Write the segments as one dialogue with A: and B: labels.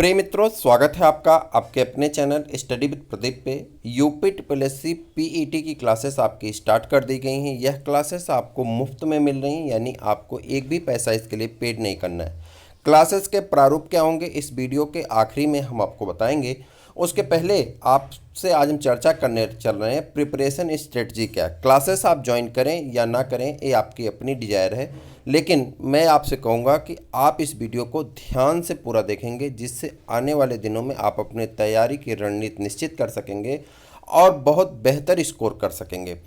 A: प्रिय मित्रों, स्वागत है आपका आपके अपने चैनल स्टडी विद प्रदीप पे। UP triple S C PET की क्लासेस आपकी स्टार्ट कर दी गई हैं। यह क्लासेस आपको मुफ्त में मिल रही हैं, यानी आपको एक भी पैसा इसके लिए पेड नहीं करना है। क्लासेस के प्रारूप क्या होंगे इस वीडियो के आखिरी में हम आपको बताएंगे। उसके पहले आपसे आज हम चर्चा करने चल रहे हैं प्रिपरेशन स्ट्रेटजी क्या है। क्लासेस आप ज्वाइन करें या ना करें ये आपकी अपनी डिजायर है, लेकिन मैं आपसे कहूँगा कि आप इस वीडियो को ध्यान से पूरा देखेंगे, जिससे आने वाले दिनों में आप अपने तैयारी की रणनीति निश्चित कर सकेंगे और बहुत बेहतर स्कोर कर सकेंगे।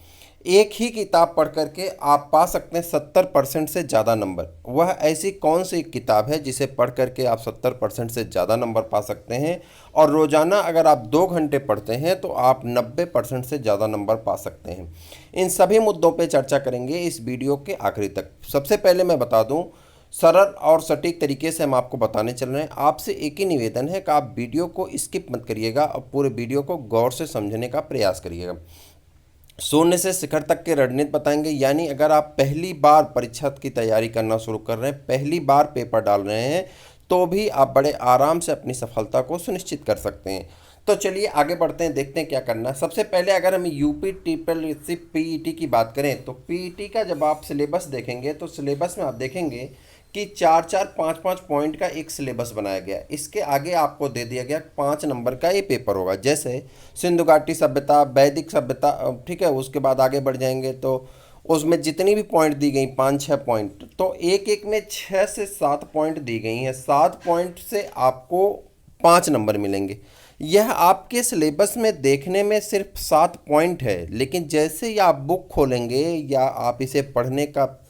A: एक ही किताब पढ़ करके आप पा सकते हैं 70% से ज़्यादा नंबर। वह ऐसी कौन सी किताब है जिसे पढ़ करके आप 70% से ज़्यादा नंबर पा सकते हैं, और रोज़ाना अगर आप 2 घंटे पढ़ते हैं तो आप 90% से ज़्यादा नंबर पा सकते हैं। इन सभी मुद्दों पे चर्चा करेंगे इस वीडियो के आखिरी तक। सबसे पहले मैं बता दूं, सरल और सटीक तरीके से हम आपको बताने चल रहे हैं। आपसे एक ही निवेदन है कि आप वीडियो को स्किप मत करिएगा और पूरे वीडियो को गौर से समझने का प्रयास करिएगा। शून्य से शिखर तक के रणनीति बताएंगे, यानी अगर आप पहली बार परीक्षा की तैयारी करना शुरू कर रहे हैं, पहली बार पेपर डाल रहे हैं, तो भी आप बड़े आराम से अपनी सफलता को सुनिश्चित कर सकते हैं। तो चलिए आगे बढ़ते हैं, देखते हैं क्या करना है। सबसे पहले अगर हम UP triple S C PET की बात करें तो पीईटी का जब आप सिलेबस देखेंगे तो सिलेबस में आप देखेंगे कि 4-4, 5-5 पॉइंट का एक सिलेबस बनाया गया। इसके आगे आपको दे दिया गया 5 नंबर का ये पेपर होगा, जैसे सिंधु घाटी सभ्यता, वैदिक सभ्यता, ठीक है। उसके बाद आगे बढ़ जाएंगे तो उसमें जितनी भी पॉइंट दी गई 5-6 पॉइंट, तो एक एक में 6 से 7 पॉइंट दी गई हैं। 7 पॉइंट से आपको 5 नंबर मिलेंगे। यह आपके सिलेबस में देखने में सिर्फ 7 पॉइंट है, लेकिन जैसे ही आप बुक खोलेंगे या आप इसे पढ़ने का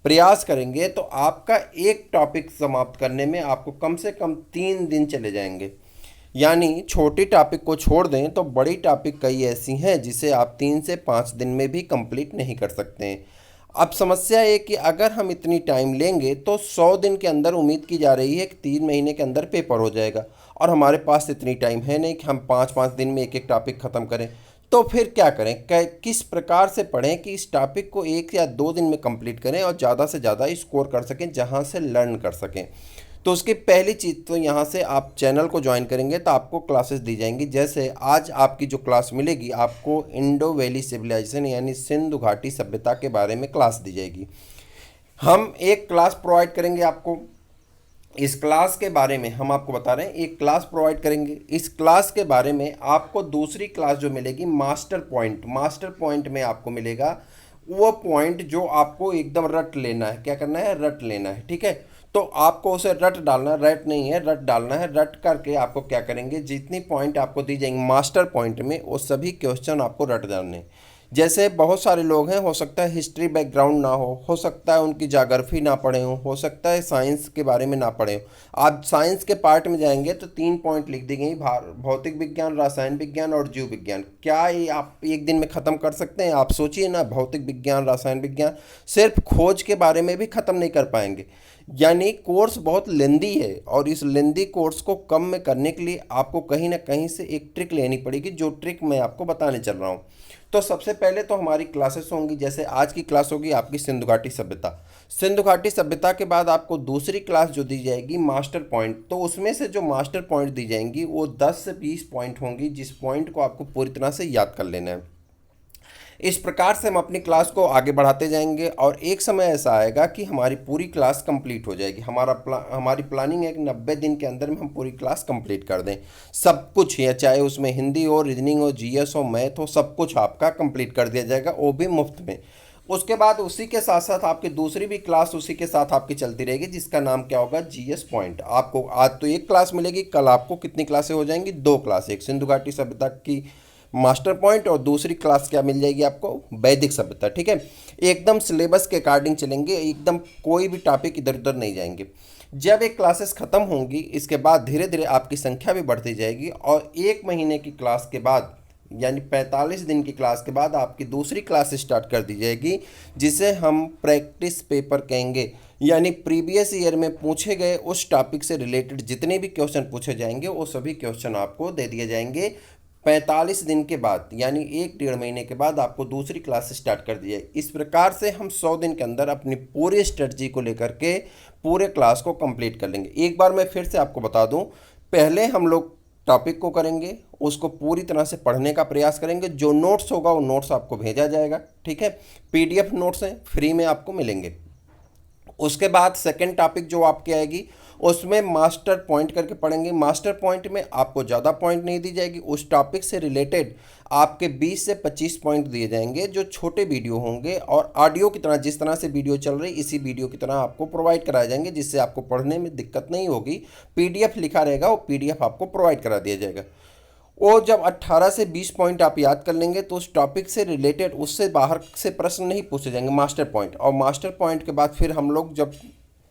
A: प्रयास करेंगे तो आपका एक टॉपिक समाप्त करने में आपको कम से कम 3 दिन चले जाएंगे। यानी छोटी टॉपिक को छोड़ दें तो बड़ी टॉपिक कई ऐसी हैं जिसे आप 3 से 5 दिन में भी कंप्लीट नहीं कर सकते हैं। अब समस्या ये कि अगर हम इतनी टाइम लेंगे तो 100 दिन के अंदर उम्मीद की जा रही है कि 3 महीने के अंदर पेपर हो जाएगा, और हमारे पास इतनी टाइम है नहीं कि हम 5-5 दिन में एक एक टॉपिक ख़त्म करें। तो फिर क्या करें, किस प्रकार से पढ़ें कि इस टॉपिक को 1 या 2 दिन में कंप्लीट करें और ज़्यादा से ज़्यादा स्कोर कर सकें, जहां से लर्न कर सकें। तो उसकी पहली चीज़ तो यहाँ से आप चैनल को ज्वाइन करेंगे तो आपको क्लासेस दी जाएंगी। जैसे आज आपकी जो क्लास मिलेगी, आपको इंडो वैली सिविलाइजेशन यानी सिंधु घाटी सभ्यता के बारे में क्लास दी जाएगी। हम एक क्लास प्रोवाइड करेंगे आपको। इस क्लास के बारे में हम आपको बता रहे हैं, एक क्लास प्रोवाइड करेंगे। इस क्लास के बारे में आपको दूसरी क्लास जो मिलेगी मास्टर पॉइंट में आपको मिलेगा वो पॉइंट जो आपको एकदम रट लेना है। क्या करना है, रट लेना है, ठीक है। तो आपको उसे रट डालना, रट नहीं है, रट डालना है। रट करके आपको क्या करेंगे, जितनी पॉइंट आपको दी जाएंगी मास्टर पॉइंट में, वो सभी क्वेश्चन आपको रट डालने हैं। जैसे बहुत सारे लोग हैं, हो सकता है हिस्ट्री बैकग्राउंड ना हो सकता है उनकी ज्योग्राफी ना पढ़े हो सकता है साइंस के बारे में ना पढ़े हो। आप साइंस के पार्ट में जाएंगे तो 3 पॉइंट लिख दी गई, भौतिक विज्ञान, रसायन विज्ञान और जीव विज्ञान। क्या ये आप एक दिन में ख़त्म कर सकते हैं? आप सोचिए ना, भौतिक विज्ञान, रसायन विज्ञान, सिर्फ खोज के बारे में भी ख़त्म नहीं कर पाएंगे। यानी कोर्स बहुत लेंदी है, और इस लेंदी कोर्स को कम में करने के लिए आपको कहीं ना कहीं से एक ट्रिक लेनी पड़ेगी, जो ट्रिक मैं आपको बताने चल रहा हूँ। तो सबसे पहले तो हमारी क्लासेस होंगी, जैसे आज की क्लास होगी आपकी सिंधु घाटी सभ्यता। सिंधु घाटी सभ्यता के बाद आपको दूसरी क्लास जो दी जाएगी मास्टर पॉइंट, तो उसमें से जो मास्टर पॉइंट दी जाएंगी वो 10 से 20 पॉइंट होंगी, जिस पॉइंट को आपको पूरी तरह से याद कर लेना है। इस प्रकार से हम अपनी क्लास को आगे बढ़ाते जाएंगे, और एक समय ऐसा आएगा कि हमारी पूरी क्लास कंप्लीट हो जाएगी। हमारी प्लानिंग है कि 90 दिन के अंदर में हम पूरी क्लास कंप्लीट कर दें। सब कुछ है, चाहे उसमें हिंदी हो, रीजनिंग हो, जीएस हो, मैथ हो, सब कुछ आपका कंप्लीट कर दिया जाएगा, वो भी मुफ्त में। उसके बाद उसी के साथ साथ आपकी दूसरी भी क्लास उसी के साथ आपकी चलती रहेगी, जिसका नाम क्या होगा, जीएस पॉइंट। आपको आज तो एक क्लास मिलेगी, कल आपको कितनी क्लासें हो जाएंगी, 2 क्लास, एक सिंधु घाटी सभ्यता की मास्टर पॉइंट और दूसरी क्लास क्या मिल जाएगी आपको, वैदिक सभ्यता, ठीक है। एकदम सिलेबस के अकॉर्डिंग चलेंगे, एकदम कोई भी टॉपिक इधर उधर नहीं जाएंगे। जब एक क्लासेस ख़त्म होंगी, इसके बाद धीरे धीरे आपकी संख्या भी बढ़ती जाएगी, और 1 महीने की क्लास के बाद यानी 45 दिन की क्लास के बाद आपकी दूसरी क्लास स्टार्ट कर दी जाएगी, जिसे हम प्रैक्टिस पेपर कहेंगे। यानी प्रीवियस ईयर में पूछे गए उस टॉपिक से रिलेटेड जितने भी क्वेश्चन पूछे जाएंगे वो सभी क्वेश्चन आपको दे दिए जाएंगे 45 दिन के बाद, यानी 1-1.5 महीने के बाद आपको दूसरी क्लास स्टार्ट कर दी जाए। इस प्रकार से हम 100 दिन के अंदर अपनी पूरी स्ट्रेटजी को लेकर के पूरे क्लास को कंप्लीट कर लेंगे। एक बार मैं फिर से आपको बता दूं, पहले हम लोग टॉपिक को करेंगे, उसको पूरी तरह से पढ़ने का प्रयास करेंगे। जो नोट्स होगा वो नोट्स आपको भेजा जाएगा, ठीक है। पीडीएफ नोट्स हैं, फ्री में आपको मिलेंगे। उसके बाद सेकंड टॉपिक जो आपकी आएगी उसमें मास्टर पॉइंट करके पढ़ेंगे। मास्टर पॉइंट में आपको ज़्यादा पॉइंट नहीं दी जाएगी, उस टॉपिक से रिलेटेड आपके 20 से 25 पॉइंट दिए जाएंगे जो छोटे वीडियो होंगे और ऑडियो की तरह, जिस तरह से वीडियो चल रही इसी वीडियो की तरह आपको प्रोवाइड कराए जाएंगे, जिससे आपको पढ़ने में दिक्कत नहीं होगी। पीडीएफ लिखा रहेगा, वो पीडीएफ आपको प्रोवाइड करा दिया जाएगा। वो जब 18 से 20 पॉइंट आप याद कर लेंगे तो उस टॉपिक से रिलेटेड, उससे बाहर से प्रश्न नहीं पूछे जाएंगे, मास्टर पॉइंट। और मास्टर पॉइंट के बाद फिर हम लोग जब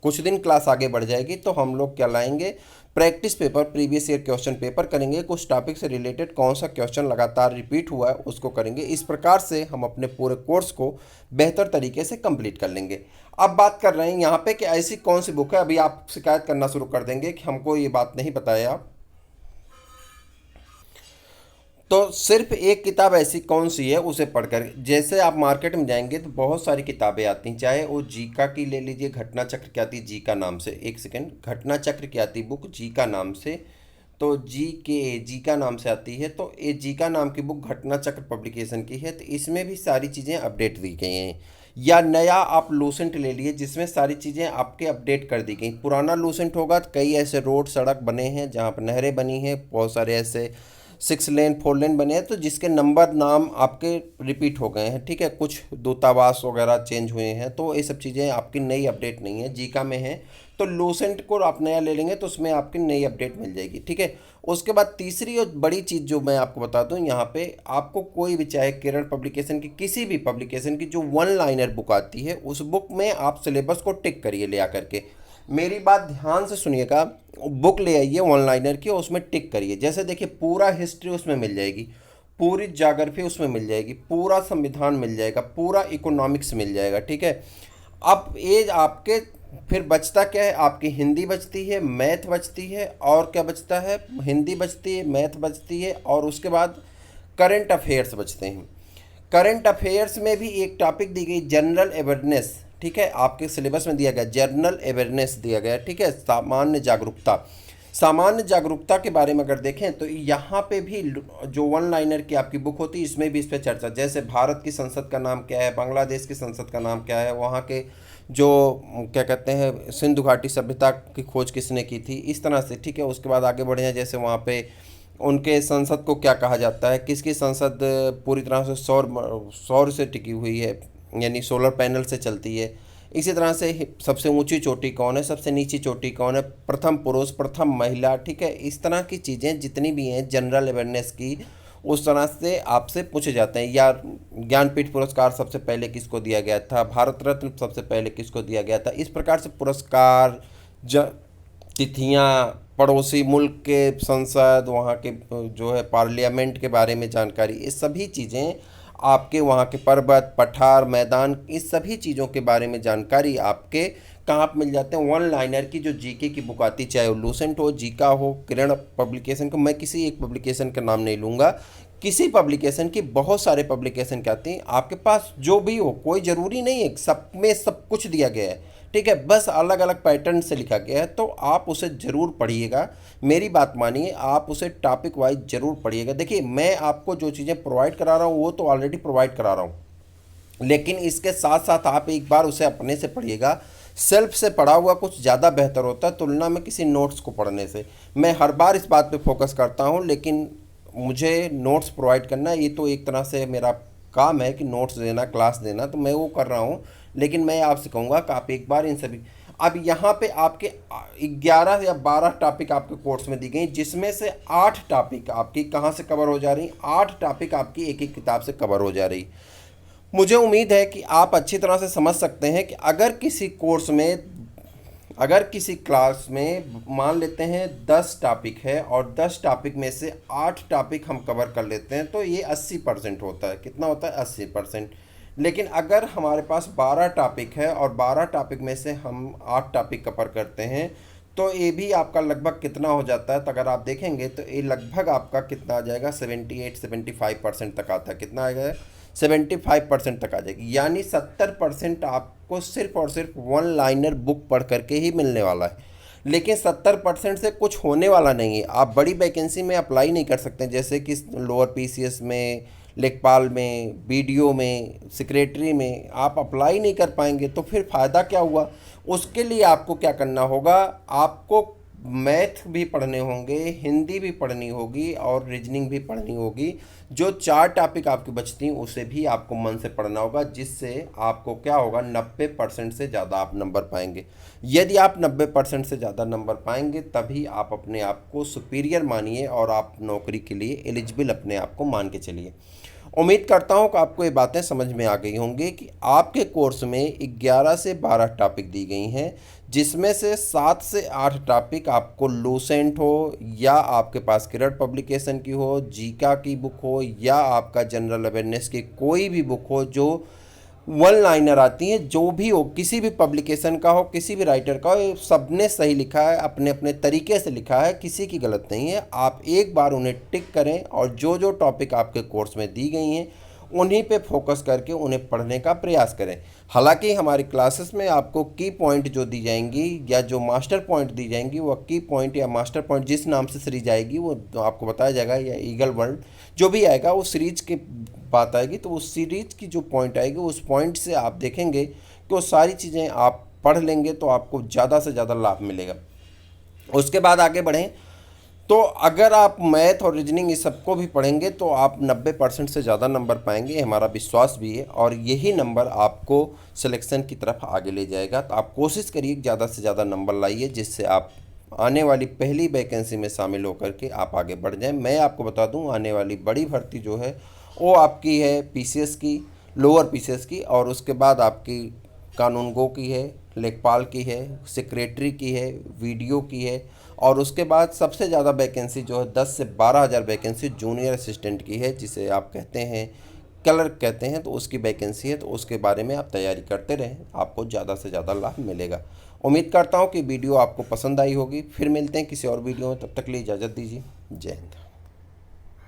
A: कुछ दिन क्लास आगे बढ़ जाएगी तो हम लोग क्या लाएंगे, practice paper, previous year question paper करेंगे। कुछ टॉपिक से रिलेटेड कौन सा क्वेश्चन लगातार रिपीट हुआ है उसको करेंगे। इस प्रकार से हम अपने पूरे कोर्स को बेहतर तरीके से कंप्लीट कर लेंगे। अब बात कर रहे हैं यहाँ पे कि ऐसी कौन सी बुक है। अभी आप शिकायत करना शुरू कर देंगे कि हमको ये बात नहीं बताया। तो सिर्फ एक किताब ऐसी कौन सी है उसे पढ़कर, जैसे आप मार्केट में जाएंगे तो बहुत सारी किताबें आती हैं, चाहे वो जीका की ले लीजिए, घटना चक्र की आती है जीका नाम से, एक सेकंड, घटना चक्र की आती बुक जीका नाम से, तो जीका नाम से आती है। तो ये जीका नाम की बुक घटना चक्र पब्लिकेशन की है, तो इसमें भी सारी चीज़ें अपडेट दी गई हैं। या नया आप लूसेंट ले लिए जिसमें सारी चीज़ें आपके अपडेट कर दी गई। पुराना लूसेंट होगा तो कई ऐसे रोड सड़क बने हैं जहाँ पर नहरें बनी हैं, बहुत सारे ऐसे 6 लेन 4 लेन बने हैं तो जिसके नंबर नाम आपके रिपीट हो गए हैं, ठीक है। कुछ दूतावास वगैरह चेंज हुए हैं, तो ये सब चीज़ें आपकी नई अपडेट नहीं है, जीका में है। तो लूसेंट को आप नया ले लेंगे तो उसमें आपकी नई अपडेट मिल जाएगी, ठीक है। उसके बाद तीसरी और बड़ी चीज़ जो मैं आपको बता दूं, यहाँ पे आपको कोई भी, चाहे केरल पब्लिकेशन की किसी भी पब्लिकेशन की जो 1 लाइनर बुक आती है, उस बुक में आप सिलेबस को टिक करिए ले आकर के। मेरी बात ध्यान से सुनिएगा, बुक ले आइए 1 लाइनर की, उसमें टिक करिए। जैसे देखिए, पूरा हिस्ट्री उसमें मिल जाएगी, पूरी ज्योग्राफी उसमें मिल जाएगी, पूरा संविधान मिल जाएगा, पूरा इकोनॉमिक्स मिल जाएगा, ठीक है। अब ये आपके फिर बचता क्या है, आपकी हिंदी बचती है, मैथ बचती है, और क्या बचता है, हिंदी बचती है, मैथ बचती है, और उसके बाद करंट अफेयर्स बचते हैं। करंट अफेयर्स में भी एक टॉपिक दी गई, जनरल अवेयरनेस, ठीक है। आपके सिलेबस में दिया गया जनरल अवेयरनेस दिया गया, ठीक है, सामान्य जागरूकता। सामान्य जागरूकता के बारे में अगर देखें तो यहाँ पे भी जो 1 लाइनर की आपकी बुक होती है, इसमें भी इस पर चर्चा, जैसे भारत की संसद का नाम क्या है, बांग्लादेश की संसद का नाम क्या है, वहाँ के जो क्या कहते हैं सिंधु घाटी सभ्यता की खोज किसने की थी, इस तरह से, ठीक है। उसके बाद आगे बढ़े हैं, जैसे वहाँ पे उनके संसद को क्या कहा जाता है, किसकी संसद पूरी तरह से सौर से टिकी हुई है, यानी सोलर पैनल से चलती है। इसी तरह से सबसे ऊंची चोटी कौन है, सबसे नीची चोटी कौन है, प्रथम पुरुष, प्रथम महिला, ठीक है। इस तरह की चीज़ें जितनी भी हैं जनरल अवेयरनेस की, उस तरह से आपसे पूछे जाते हैं। या ज्ञानपीठ पुरस्कार सबसे पहले किसको दिया गया था, भारत रत्न सबसे पहले किसको दिया गया था, इस प्रकार से पुरस्कार, तिथियाँ, पड़ोसी मुल्क के संसद, वहाँ के जो है पार्लियामेंट के बारे में जानकारी, ये सभी चीज़ें आपके, वहाँ के पर्वत, पठार, मैदान, इस सभी चीज़ों के बारे में जानकारी आपके कहाँ पर मिल जाते हैं, 1 लाइनर की जो जीके की बुक आती, चाहे वो लूसेंट हो, जीका हो, किरण पब्लिकेशन को, मैं किसी एक पब्लिकेशन का नाम नहीं लूँगा, किसी पब्लिकेशन की, बहुत सारे पब्लिकेशन के आती हैं, आपके पास जो भी हो, कोई ज़रूरी नहीं है सब में सब कुछ दिया गया है, ठीक है, बस अलग अलग पैटर्न से लिखा गया है। तो आप उसे ज़रूर पढ़िएगा, मेरी बात मानिए, आप उसे टॉपिक वाइज ज़रूर पढ़िएगा। देखिए, मैं आपको जो चीज़ें प्रोवाइड करा रहा हूँ वो तो ऑलरेडी प्रोवाइड करा रहा हूँ, लेकिन इसके साथ साथ आप एक बार उसे अपने से पढ़िएगा। सेल्फ से पढ़ा हुआ कुछ ज़्यादा बेहतर होता है तुलना में किसी नोट्स को पढ़ने से। मैं हर बार इस बात पे फोकस करता हूँ, लेकिन मुझे नोट्स प्रोवाइड करना, ये तो एक तरह से मेरा काम है कि नोट्स देना, क्लास देना, तो मैं वो कर रहा हूँ। लेकिन मैं आपसे कहूँगा कि आप एक बार इन सभी, अब यहाँ पे आपके 11 या 12 टॉपिक आपके कोर्स में दी गई, जिसमें से 8 टॉपिक आपकी कहाँ से कवर हो जा रही, 8 टॉपिक आपकी एक एक किताब से कवर हो जा रही। मुझे उम्मीद है कि आप अच्छी तरह से समझ सकते हैं कि अगर किसी कोर्स में, अगर किसी क्लास में मान लेते हैं 10 टॉपिक है और 10 टॉपिक में से 8 टॉपिक हम कवर कर लेते हैं, तो ये 80% होता है। कितना होता है? 80%। लेकिन अगर हमारे पास 12 टॉपिक है और 12 टॉपिक में से हम 8 टॉपिक कवर करते हैं, तो ये भी आपका लगभग कितना हो जाता है, तो अगर आप देखेंगे तो ये लगभग आपका कितना आ जाएगा, 78-75% तक आता है। कितना आएगा? 75% तक आ जाएगी। यानी 70% आपको सिर्फ और सिर्फ 1 लाइनर बुक पढ़ करके ही मिलने वाला है। लेकिन 70% से कुछ होने वाला नहीं है। आप बड़ी वैकेंसी में अप्लाई नहीं कर सकते, जैसे कि लोअर पीसीएस में, लेखपाल में, बीडीओ में, सेक्रेटरी में आप अप्लाई नहीं कर पाएंगे तो फिर फ़ायदा क्या हुआ। उसके लिए आपको क्या करना होगा, आपको मैथ भी पढ़ने होंगे, हिंदी भी पढ़नी होगी और रीजनिंग भी पढ़नी होगी। जो 4 टॉपिक आपकी बचती हैं उसे भी आपको मन से पढ़ना होगा, जिससे आपको क्या होगा, 90% से ज़्यादा आप नंबर पाएंगे। यदि आप 90% से ज़्यादा नंबर पाएंगे तभी आप अपने आप को सुपीरियर मानिए और आप नौकरी के लिए एलिजिबल अपने आप को मान के चलिए। उम्मीद करता हूँ कि आपको ये बातें समझ में आ गई होंगी कि आपके कोर्स में 11 से 12 टॉपिक दी गई हैं, जिसमें से 7 से 8 टॉपिक आपको लूसेंट हो या आपके पास किरण पब्लिकेशन की हो, जीका की बुक हो या आपका जनरल अवेयरनेस की कोई भी बुक हो जो वन लाइनर आती है, जो भी हो, किसी भी पब्लिकेशन का हो, किसी भी राइटर का हो, सब ने सही लिखा है, अपने अपने तरीके से लिखा है, किसी की गलत नहीं है। आप एक बार उन्हें टिक करें और जो जो टॉपिक आपके कोर्स में दी गई हैं उन्हीं पे फोकस करके उन्हें पढ़ने का प्रयास करें। हालांकि हमारी क्लासेस में आपको की पॉइंट जो दी जाएंगी या जो मास्टर पॉइंट दी जाएंगी, वह की पॉइंट या मास्टर पॉइंट जिस नाम से सीरीज आएगी वो आपको बताया जाएगा, या ईगल वर्ल्ड जो भी आएगा वो सीरीज की बात आएगी, तो उस सीरीज की जो पॉइंट आएगी उस पॉइंट से आप देखेंगे कि वो सारी चीज़ें आप पढ़ लेंगे तो आपको ज़्यादा से ज़्यादा लाभ मिलेगा। उसके बाद आगे बढ़ें तो अगर आप मैथ और रीजनिंग इस सबको भी पढ़ेंगे तो आप 90% से ज़्यादा नंबर पाएंगे, हमारा विश्वास भी है, और यही नंबर आपको सिलेक्शन की तरफ आगे ले जाएगा। तो आप कोशिश करिए ज़्यादा से ज़्यादा नंबर लाइए, जिससे आप आने वाली पहली वैकेंसी में शामिल होकर के आप आगे बढ़ जाएं। मैं आपको बता दूं, आने वाली बड़ी भर्ती जो है वो आपकी है पीसीएस की, लोअर पीसीएस की, और उसके बाद आपकी कानून गो की है, लेखपाल की है, सेक्रेटरी की है, वीडियो की है, और उसके बाद सबसे ज़्यादा वैकेंसी जो है 10 से 12,000 वैकेंसी जूनियर असिस्टेंट की है, जिसे आप कहते हैं क्लर्क कहते हैं, तो उसकी वैकेंसी है। तो उसके बारे में आप तैयारी करते रहें, आपको ज़्यादा से ज़्यादा लाभ मिलेगा। उम्मीद करता हूँ कि वीडियो आपको पसंद आई होगी। फिर मिलते हैं किसी और वीडियो में, तब तक के लिए इजाज़त दीजिए। जय हिंद।